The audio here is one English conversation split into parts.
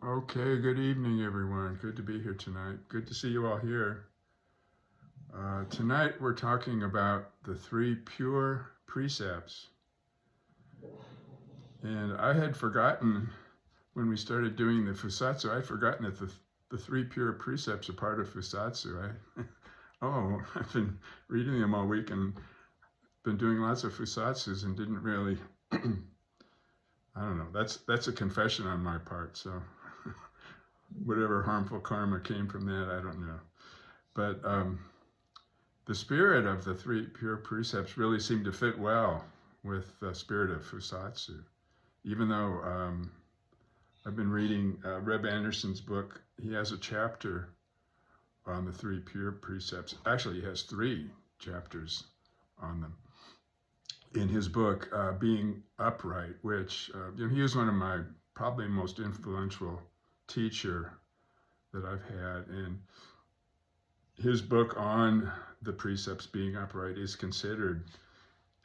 Okay, good evening, everyone. Good to be here tonight. Good to see you all here. Tonight we're talking about the three pure precepts. And I had forgotten when we started doing the Fusatsu, I'd forgotten that the three pure precepts are part of Fusatsu. I've been reading them all week and been doing lots of Fusatsus and didn't really, I don't know, that's a confession on my part. So whatever harmful karma came from that, I don't know. But the spirit of the three pure precepts really seemed to fit well with the spirit of Fusatsu. Even though I've been reading Reb Anderson's book, he has a chapter on the three pure precepts. Actually, he has 3 chapters on them in his book, Being Upright, which he was one of my probably most influential teacher that I've had. And his book on the precepts, Being Upright, is considered,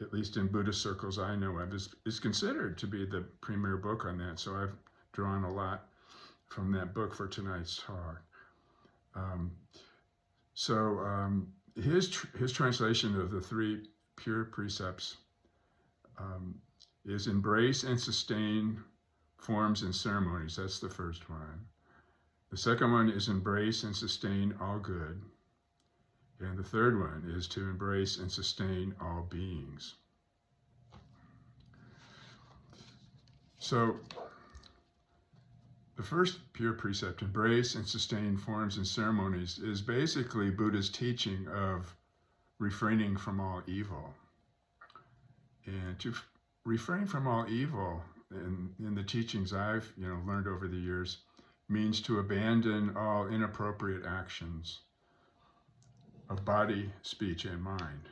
at least in Buddhist circles I know of, is considered to be the premier book on that. So I've drawn a lot from that book for tonight's talk. His translation of the three pure precepts is embrace and sustain forms and ceremonies. That's the first one. The second one is embrace and sustain all good. And the third one is to embrace and sustain all beings. So the first pure precept, embrace and sustain forms and ceremonies, is basically Buddha's teaching of refraining from all evil. And to refrain from all evil, in the teachings I've learned over the years, means to abandon all inappropriate actions of body, speech, and mind.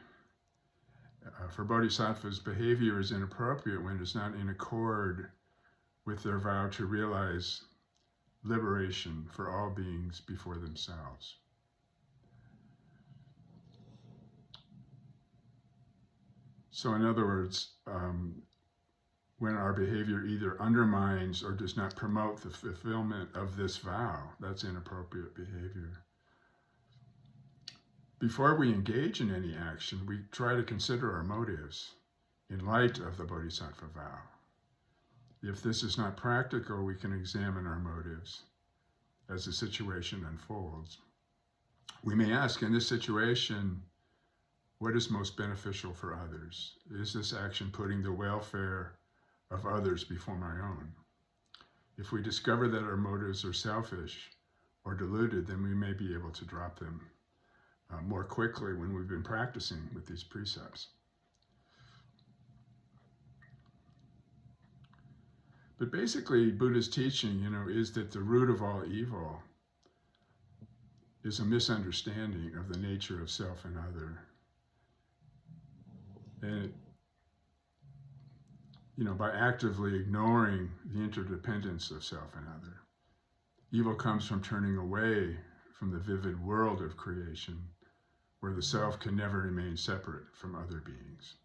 For bodhisattvas, behavior is inappropriate when it's not in accord with their vow to realize liberation for all beings before themselves. So in other words, when our behavior either undermines or does not promote the fulfillment of this vow, that's inappropriate behavior. Before we engage in any action, we try to consider our motives in light of the bodhisattva vow. If this is not practical, we can examine our motives as the situation unfolds. We may ask, in this situation, what is most beneficial for others? Is this action putting the welfare of others before my own? If we discover that our motives are selfish or deluded, then we may be able to drop them more quickly when we've been practicing with these precepts. But basically, Buddha's teaching, is that the root of all evil is a misunderstanding of the nature of self and other. And by actively ignoring the interdependence of self and other. Evil comes from turning away from the vivid world of creation, where the self can never remain separate from other beings.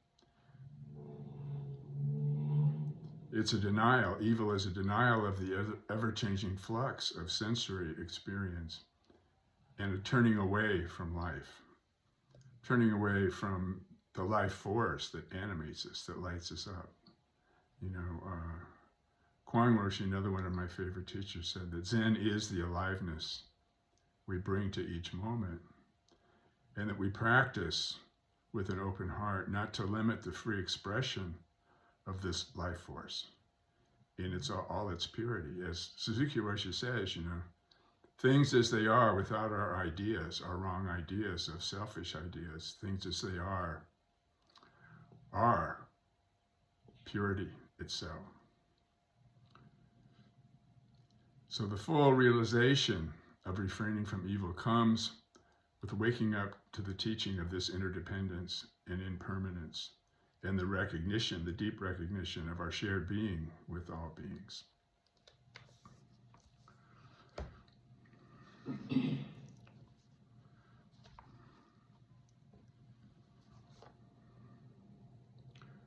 It's a denial. Evil is a denial of the ever-changing flux of sensory experience and a turning away from life, turning away from the life force that animates us, that lights us up. Kwang Roshi, another one of my favorite teachers, said that Zen is the aliveness we bring to each moment, and that we practice with an open heart, not to limit the free expression of this life force in all its purity. As Suzuki Roshi says, things as they are without our ideas, our wrong ideas of selfish ideas, things as they are purity itself. So the full realization of refraining from evil comes with waking up to the teaching of this interdependence and impermanence, and the deep recognition of our shared being with all beings.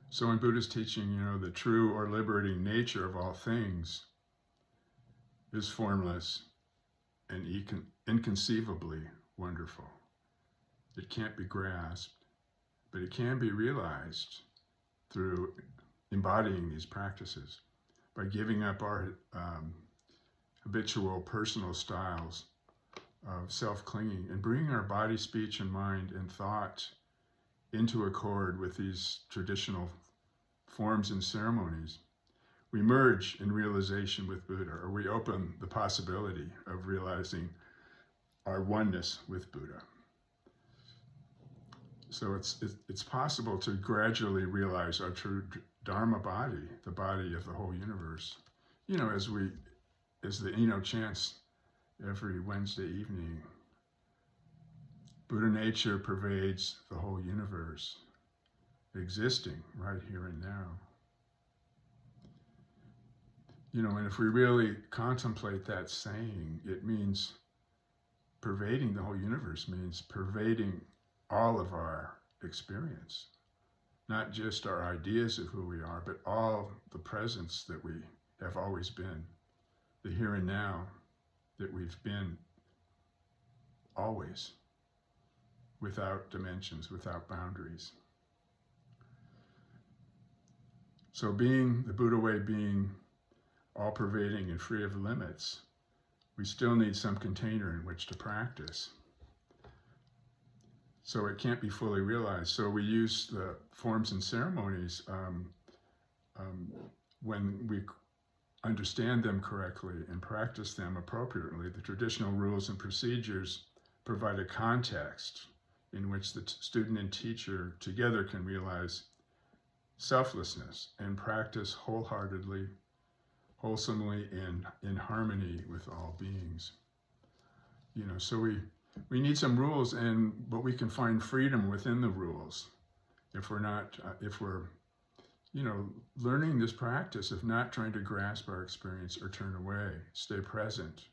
So in Buddha's teaching, the true or liberating nature of all things is formless and inconceivably wonderful. It can't be grasped, but it can be realized through embodying these practices, by giving up our habitual personal styles of self-clinging and bringing our body, speech, and mind and thought into accord with these traditional forms and ceremonies. We merge in realization with Buddha, or we open the possibility of realizing our oneness with Buddha. So it's possible to gradually realize our true Dharma body, the body of the whole universe. As the Eno chants every Wednesday evening, Buddha nature pervades the whole universe, existing right here and now. And if we really contemplate that saying, it means pervading the whole universe, means pervading all of our experience, not just our ideas of who we are, but all the presence that we have always been, the here and now that we've been always, without dimensions, without boundaries. So being the Buddha way, being all-pervading and free of limits, we still need some container in which to practice. So it can't be fully realized. So we use the forms and ceremonies when we understand them correctly and practice them appropriately. The traditional rules and procedures provide a context in which the student and teacher together can realize selflessness and practice wholeheartedly, wholesomely, and in harmony with all beings. So we need some rules, but we can find freedom within the rules if we're learning this practice of not trying to grasp our experience or turn away, stay present.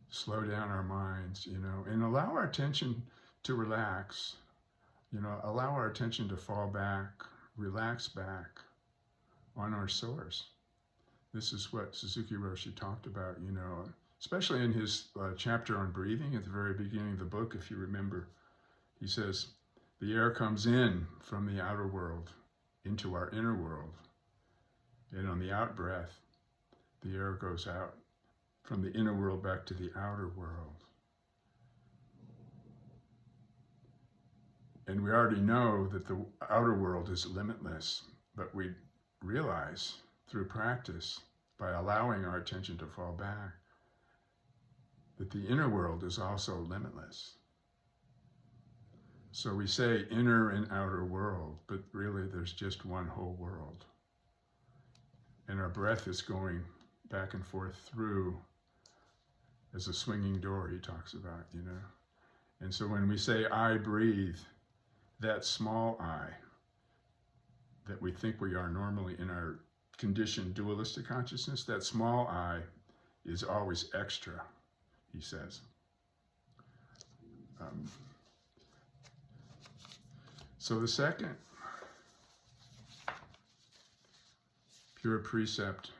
Slow down our minds, and allow our attention to relax, allow our attention to fall back, relax back on our source. This is what Suzuki Roshi talked about, especially in his chapter on breathing at the very beginning of the book, if you remember. He says, the air comes in from the outer world into our inner world. And on the out breath, the air goes out from the inner world back to the outer world. And we already know that the outer world is limitless, but we realize through practice, by allowing our attention to fall back, that the inner world is also limitless. So we say inner and outer world, but really there's just one whole world. And our breath is going back and forth through as a swinging door, he talks about, And so when we say I breathe, that small I that we think we are normally in our conditioned dualistic consciousness, that small I is always extra, he says. So the second pure precept,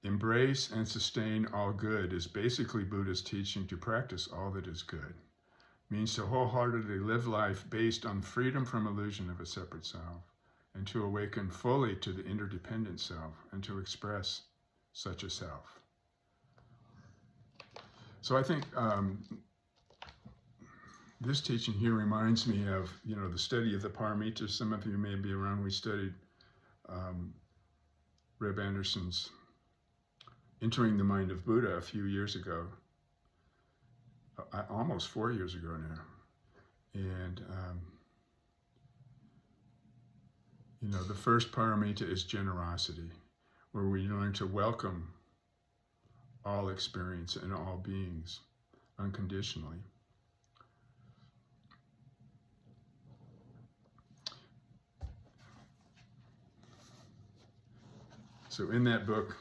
embrace and sustain all good, is basically Buddha's teaching to practice all that is good. Means to wholeheartedly live life based on freedom from illusion of a separate self, and to awaken fully to the interdependent self, and to express such a self. So I think this teaching here reminds me of, the study of the Paramitas. Some of you may be around. We studied Reb Anderson's Entering the Mind of Buddha a few years ago. Almost 4 years ago now. And, the first paramita is generosity, where we learn to welcome all experience and all beings unconditionally. So in that book,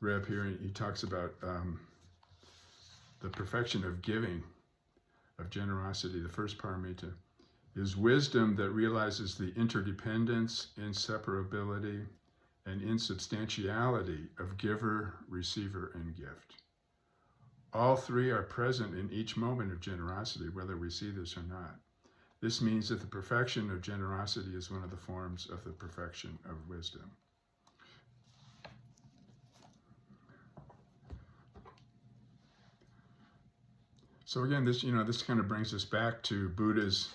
Reb here, he talks about the perfection of giving, of generosity, the first paramita, is wisdom that realizes the interdependence, inseparability, and insubstantiality of giver, receiver, and gift. All three are present in each moment of generosity, whether we see this or not. This means that the perfection of generosity is one of the forms of the perfection of wisdom. So again, this kind of brings us back to Buddha's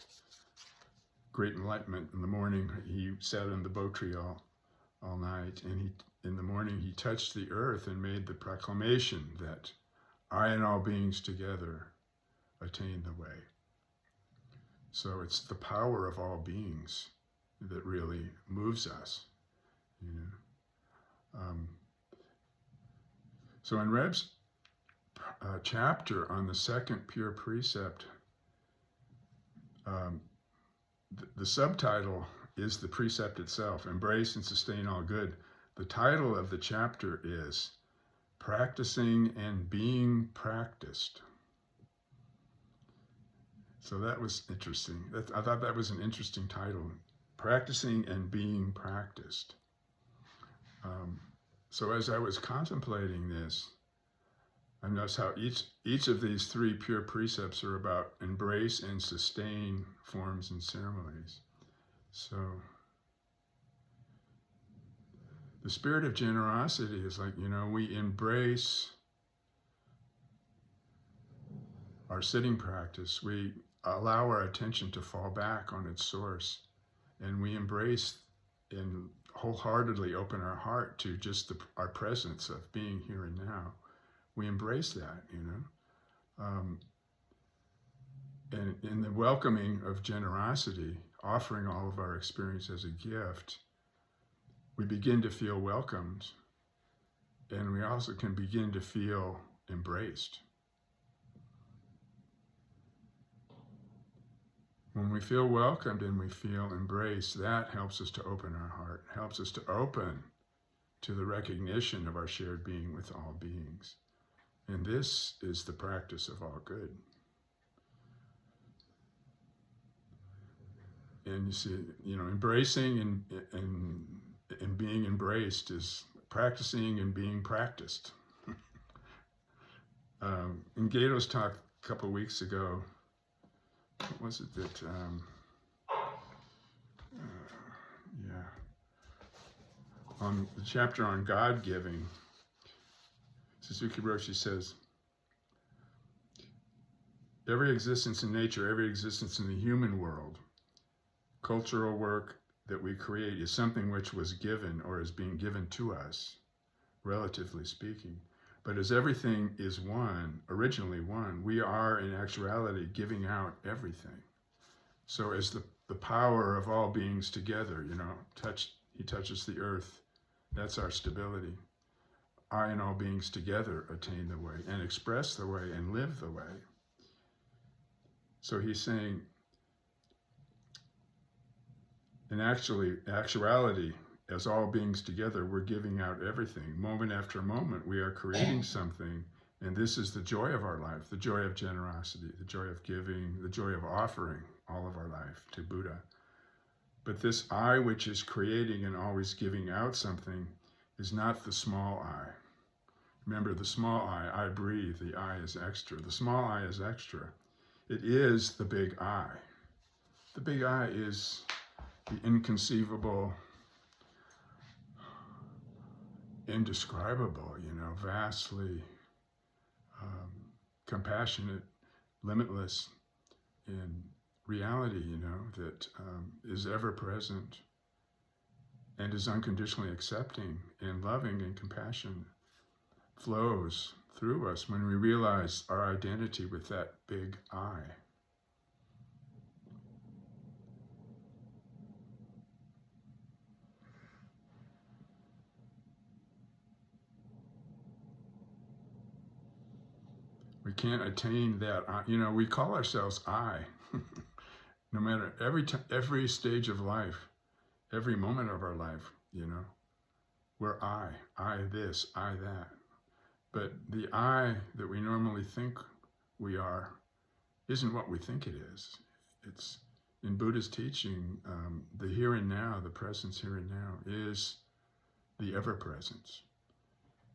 great enlightenment. In the morning, he sat in the bo tree all night, and in the morning he touched the earth and made the proclamation that I and all beings together attain the way. So it's the power of all beings that really moves us, So in Reb's chapter on the second pure precept, the subtitle is the precept itself, Embrace and Sustain All Good. The title of the chapter is Practicing and Being Practiced. So that was interesting. I thought that was an interesting title, Practicing and Being Practiced. So as I was contemplating this, I noticed how each of these three pure precepts are about embrace and sustain forms and ceremonies. So the spirit of generosity is like, we embrace our sitting practice. We allow our attention to fall back on its source, and we embrace and wholeheartedly open our heart to just our presence of being here and now. We embrace that, and in the welcoming of generosity, offering all of our experience as a gift, we begin to feel welcomed, and we also can begin to feel embraced. When we feel welcomed and we feel embraced, that helps us to open our heart, helps us to open to the recognition of our shared being with all beings. And this is the practice of all good. And you see, embracing and being embraced is practicing and being practiced. In Gato's talk a couple of weeks ago, what was it that, on the chapter on God giving, Suzuki Roshi says, every existence in nature, every existence in the human world, cultural work that we create is something which was given or is being given to us, relatively speaking. But as everything is one, originally one, we are in actuality giving out everything. So as the power of all beings together, he touches the earth, that's our stability. I and all beings together attain the way and express the way and live the way. So he's saying, in actuality, as all beings together, we're giving out everything. Moment after moment, we are creating something, and this is the joy of our life, the joy of generosity, the joy of giving, the joy of offering all of our life to Buddha. But this I which is creating and always giving out something is not the small I. Remember, the small I breathe, the I is extra. The small I is extra. It is the big I. The big I is the inconceivable, indescribable, vastly compassionate, limitless in reality, that is ever present and is unconditionally accepting and loving, and compassion flows through us when we realize our identity with that big I. We can't attain that. We call ourselves I. No matter every stage of life, every moment of our life, we're I this, I that. But the I that we normally think we are isn't what we think it is. It's in Buddha's teaching, the here and now, the presence here and now, is the ever-presence,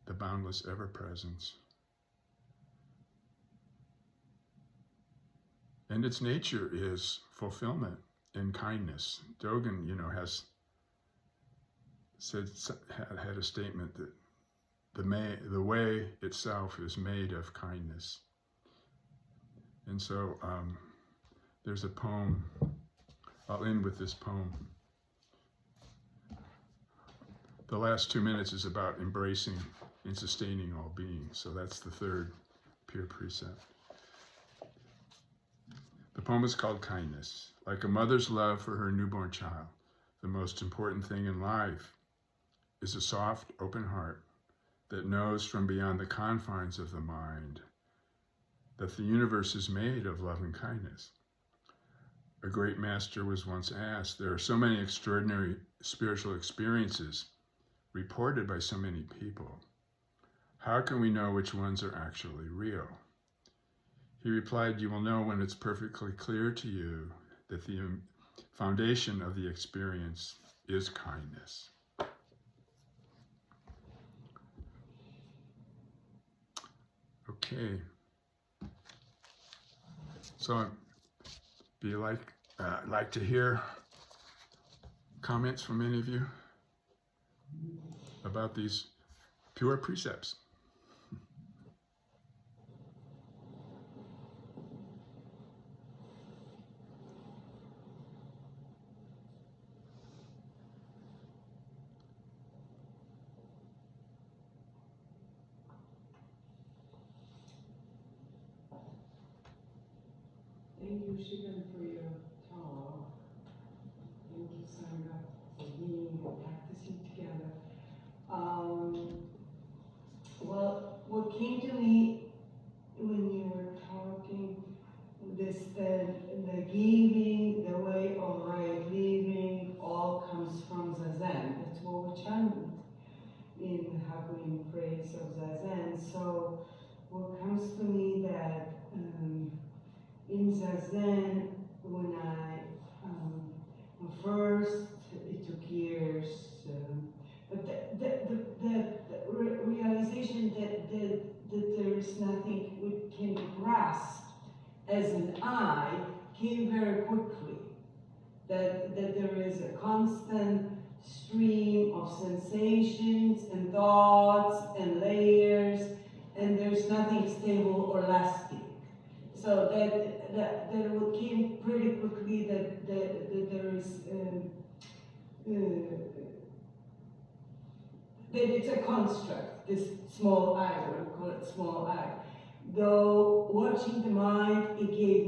the boundless ever-presence. And its nature is fulfillment and kindness. Dogen, has had a statement that the way itself is made of kindness. And so there's a poem. I'll end with this poem. The last 2 minutes is about embracing and sustaining all beings. So that's the third pure precept. The poem is called Kindness. Like a mother's love for her newborn child, the most important thing in life is a soft, open heart that knows from beyond the confines of the mind that the universe is made of love and kindness. A great master was once asked, there are so many extraordinary spiritual experiences reported by so many people. How can we know which ones are actually real? He replied, you will know when it's perfectly clear to you that the foundation of the experience is kindness. Okay. So, do you like to hear comments from any of you about these pure precepts? Thank you, Shivan, for your talk. Thank you, Sangha, for being and practicing together. Well, what came to me when you were talking, the giving, the way of right living, all comes from Zazen. That's what we chant in Hakuin praise of Zazen. So, what comes to me that in Zazen, when first, it took years, but the realization that there is nothing we can grasp as an I came very quickly. That there is a constant stream of sensations and thoughts and layers, and there's nothing stable or lasting. So that came pretty quickly that there is that it's a construct, this small I, or we call it small I. Though watching the mind, it gave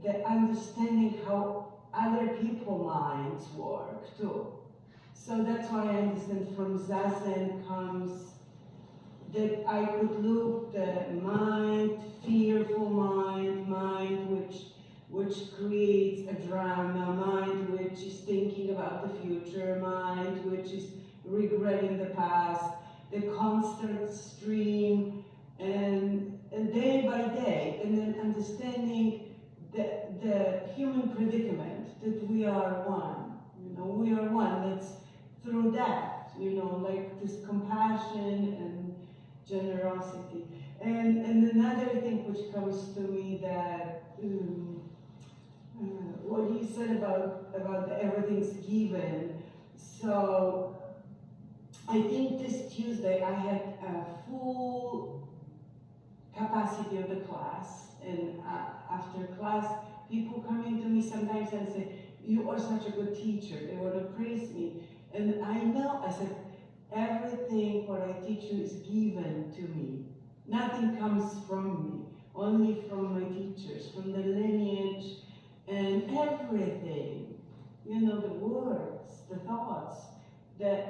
the understanding how other people's minds work too. So that's why I understand from Zazen comes that I could look the mind, fearful mind which creates a drama, mind which is thinking about the future, mind which is regretting the past, the constant stream, and day by day, and then understanding the human predicament that we are one. We are one. That's through that, like this compassion and generosity. And another thing which comes to me that what you said about the everything's given. So I think this Tuesday I had a full capacity of the class, and after class, people come into me sometimes and say, "You are such a good teacher." They want to praise me, and I know. I said, everything what I teach you is given to me. Nothing comes from me, only from my teachers, from the lineage and everything. The words, the thoughts that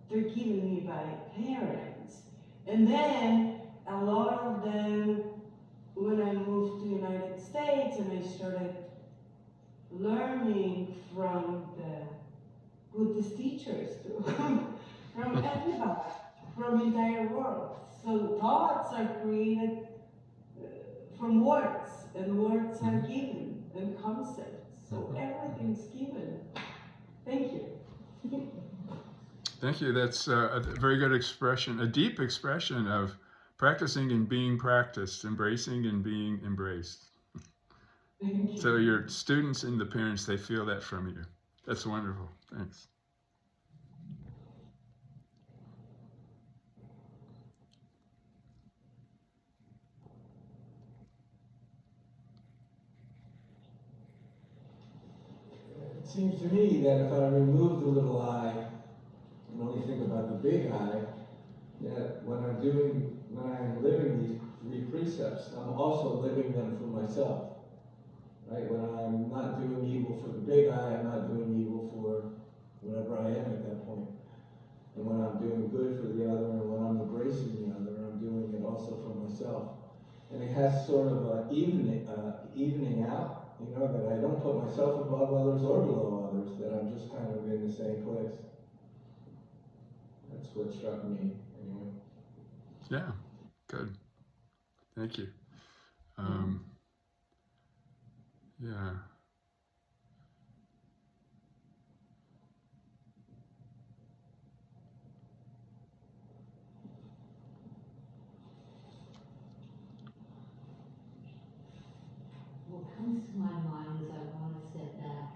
they're given me by parents. And then a lot of them, when I moved to the United States and I started learning from the Buddhist teachers too, from everybody, from the entire world. So thoughts are created from words, and words are given, and concepts. So everything's given. Thank you. Thank you. That's a very good expression, a deep expression of practicing and being practiced, embracing and being embraced. Thank you. So your students and the parents, they feel that from you. That's wonderful. Thanks. It seems to me that if I remove the little I and only think about the big I, that when I'm living these three precepts, I'm also living them for myself. Right? When I'm not doing evil for the big I, I'm not doing evil for whatever I am at that point. And when I'm doing good for the other, and when I'm embracing the other, I'm doing it also for myself. And it has sort of an evening out, you know, that I don't put myself above others or below others, that I'm just kind of in the same place. That's what struck me, anyway. Yeah, good. Thank you. Yeah. What comes to my mind is I want to step back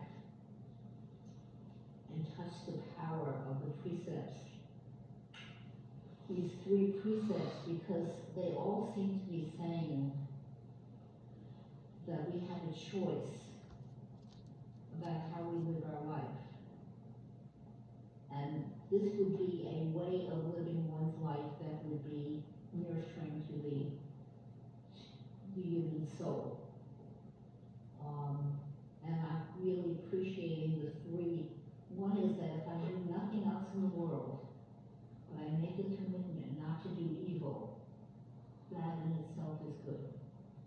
and touch the power of the precepts. These three precepts, because they all seem to be saying that we have a choice about how we live our life. And this would be a way of living one's life that would be nurturing to the human soul. And I'm really appreciating the three. One is that if I do nothing else in the world, but I make a commitment not to do evil, that in itself is good.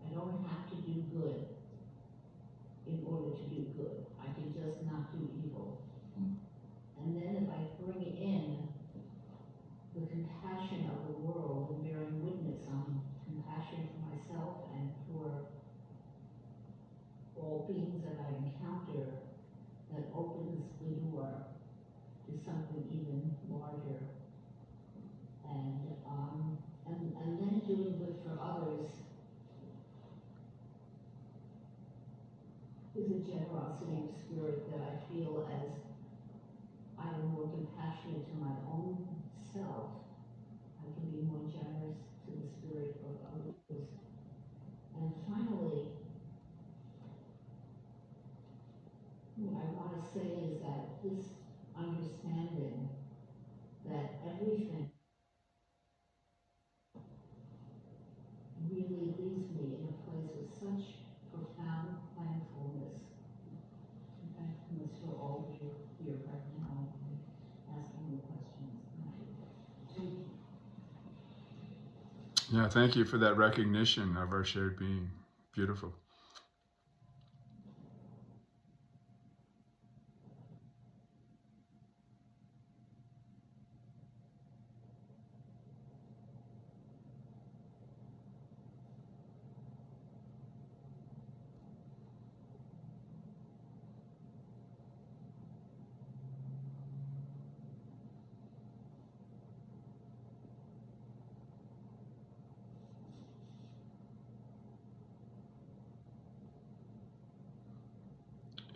I don't have to do good in order to do good. I can just not do evil. And then if I bring in the compassion of the world and bearing witness on compassion for myself and for all beings that I encounter, that opens the door to something even larger. And then doing good for others is a generosity of spirit that I feel as I am more compassionate to my own self. I can be more generous to the spirit of others. And finally, what I want to say is that this understanding that everything really leaves me in a place of such profound thankfulness. Thankfulness for all of you here right now, asking the questions. Yeah, thank you for that recognition of our shared being. Beautiful.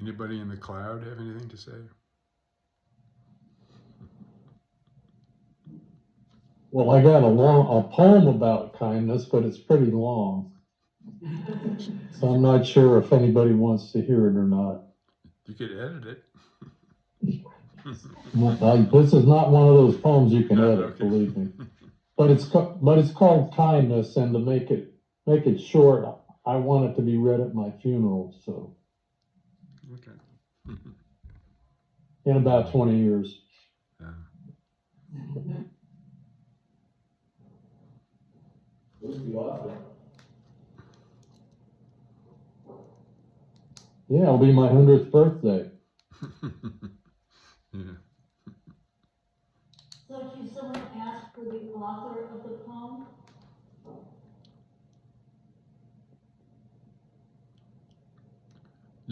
Anybody in the cloud have anything to say? Well, I got a poem about kindness, but it's pretty long. So I'm not sure if anybody wants to hear it or not. You could edit it. This is not one of those poems you can No, edit, okay. believe me. But it's called Kindness, and to make it short, I want it to be read at my funeral. So Okay. in about 20 years. Who's the author? Yeah, it'll be my 100th birthday. Yeah. So if someone asked for the author of the poem?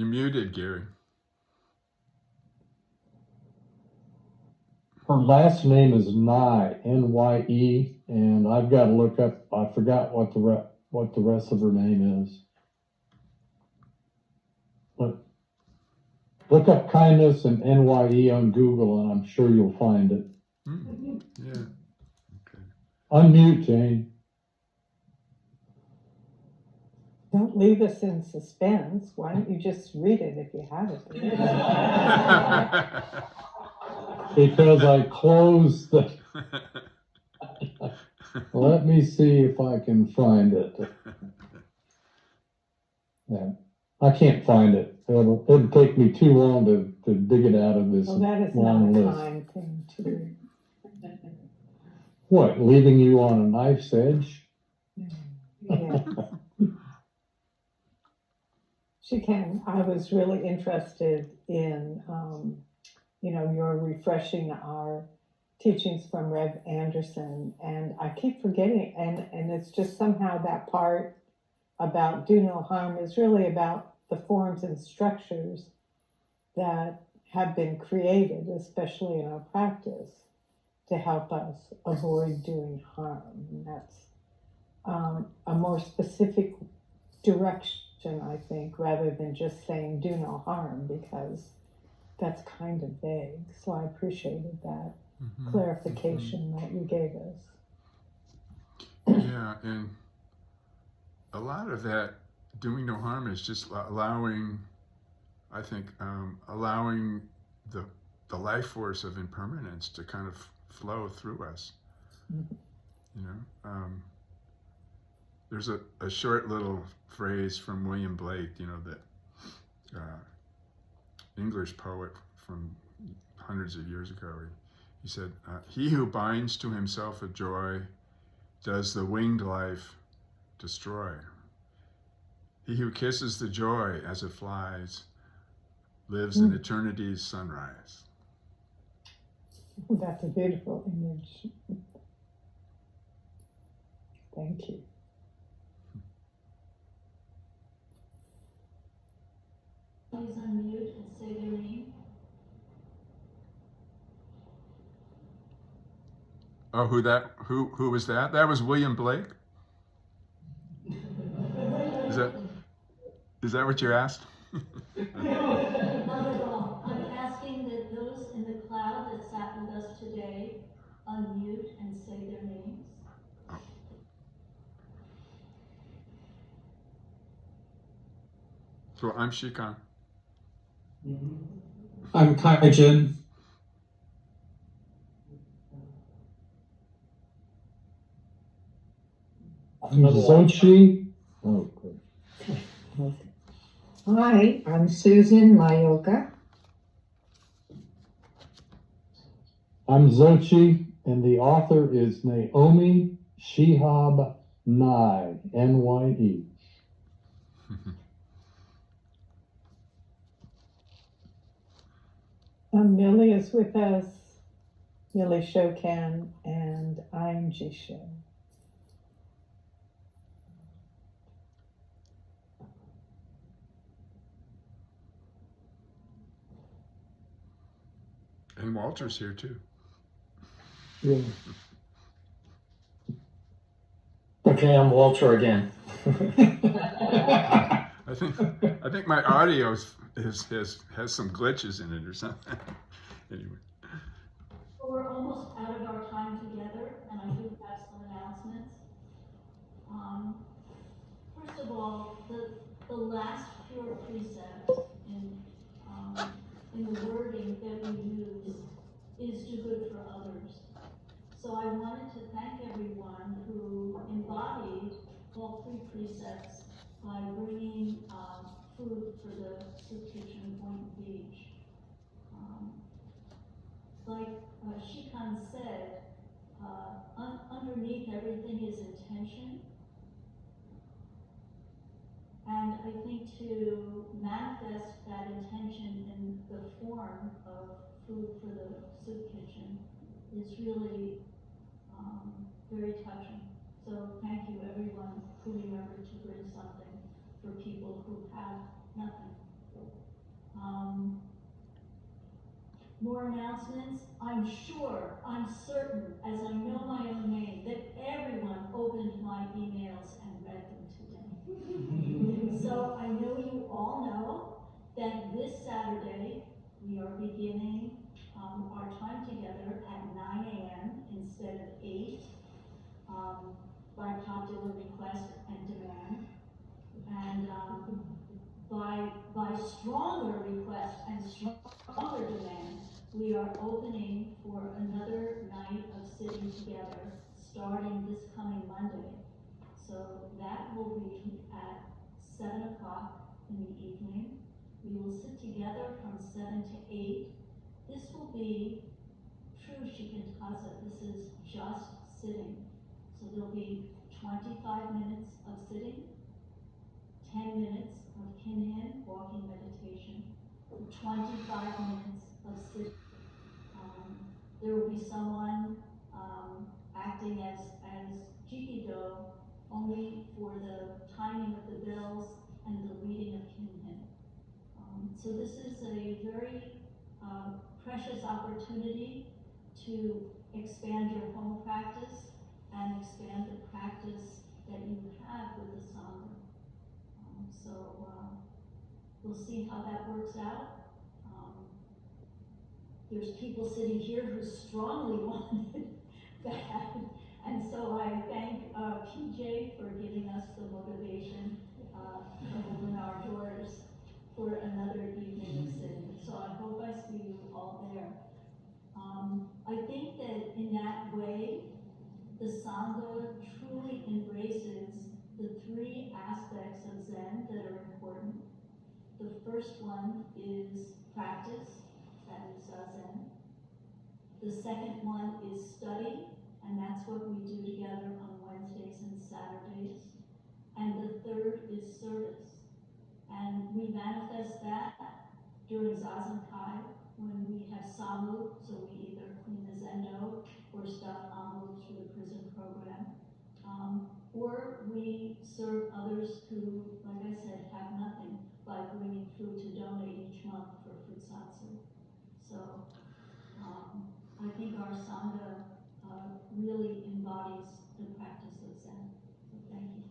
You're muted, Gary. Her last name is Nye, N-Y-E, and I've got to look up, I forgot what the rest of her name is. But look up kindness and NYE on Google and I'm sure you'll find it. Yeah. Okay. Unmute, Jane. Don't leave us in suspense. Why don't you just read it if you have it? Because I closed the. Let me see if I can find it. Yeah, I can't find it. It'll take me too long to dig it out of this Well, that is long not a list. kind thing to do. What, leaving you on a knife's edge? Yeah. She can. I was really interested in, you're refreshing our teachings from Rev Anderson, and I keep forgetting, and it's just somehow that part about do no harm is really about the forms and structures that have been created, especially in our practice, to help us avoid doing harm. And that's a more specific direction, I think, rather than just saying do no harm, because that's kind of vague. So I appreciated that clarification that you gave us. Yeah, and a lot of that doing no harm is just allowing, I think, allowing the life force of impermanence to kind of flow through us. You know, there's a short little phrase from William Blake, that English poet from hundreds of years ago. He said, "He who binds to himself a joy does the winged life destroy. He who kisses the joy as it flies lives in eternity's sunrise." That's a beautiful image. Thank you. Please unmute and say their name. Oh, who was that? That was William Blake? Is that what you asked? No, not at all. I'm asking that those in the cloud that sat with us today unmute and say their names. So I'm Shikan. I'm Kaijin. I'm Zochi. Oh, good. Hi, I'm Susan Mayoka. I'm Zochi, and the author is Naomi Shihab Nye, N-Y-E. Millie is with us, Millie Shokan, and I'm Jisho. And Walter's here too. Yeah. Okay, I'm Walter again. I think my audio has some glitches in it or something. Anyway. Well, we're almost out of our time together, and I do have some announcements. First of all, the last pure precept in the wording that we use is do good for others. So I wanted to thank everyone who embodied all 3 precepts by bringing food for the soup kitchen in Boynton Beach. Like Shikan said, underneath everything is intention. And I think to manifest that intention in the form of food for the soup kitchen is really very touching. So thank you everyone who remembered to bring something for people who have nothing. your announcements, I'm sure, I'm certain, as I know my own name, that everyone opened my emails and read them today. So I know you all know that this Saturday, we are beginning our time together at 9 a.m. instead of 8, by popular request and demand. And by stronger request and stronger demand, we are opening for another night of sitting together starting this coming Monday. So that will be at 7 o'clock in the evening. We will sit together from 7 to 8. This will be true shikantaza. This is just sitting. So there'll be 25 minutes of sitting, 10 minutes of kinhin, walking meditation, 25 minutes of sitting. There will be someone acting as jikido only for the timing of the bells and the reading of kinhin. So this is a very precious opportunity to expand your home practice and expand the practice that you have with the Sangha. We'll see how that works out. There's people sitting here who strongly wanted that. And so I thank PJ for giving us the motivation to open our doors for another evening of sitting. So I hope I see you all there. I think that in that way, the Sangha truly embraces the three aspects of Zen that are important. The first one is practice, that is Zazen. The second one is study, and that's what we do together on Wednesdays and Saturdays. And the third is service. And we manifest that during Zazen Kai when we have samu, so we either clean the zendo or stuff envelopes for the prison program. Or we serve others who, like I said, have nothing by bringing food to donate each month for Futsatsu. So I think our Sangha really embodies the practice of Zen. So thank you.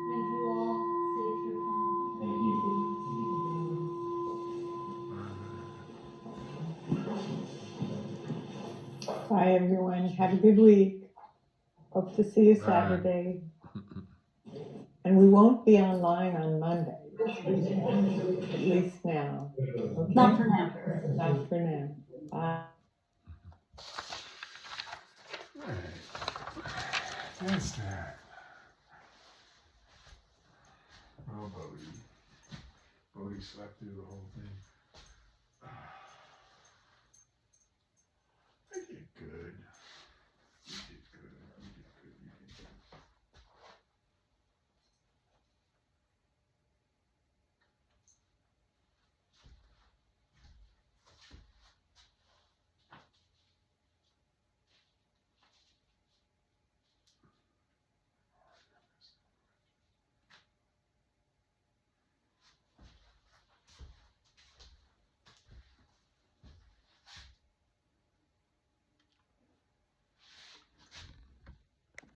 Thank you all. Safe trip home. Thank you. Bye, everyone. Have a good week. Hope to see you Bye. Saturday. And we won't be online on Monday, at least now. Okay? Not for now. Not for now. Bye. That's that. Oh, Bodhi. Bodhi slept through the whole thing.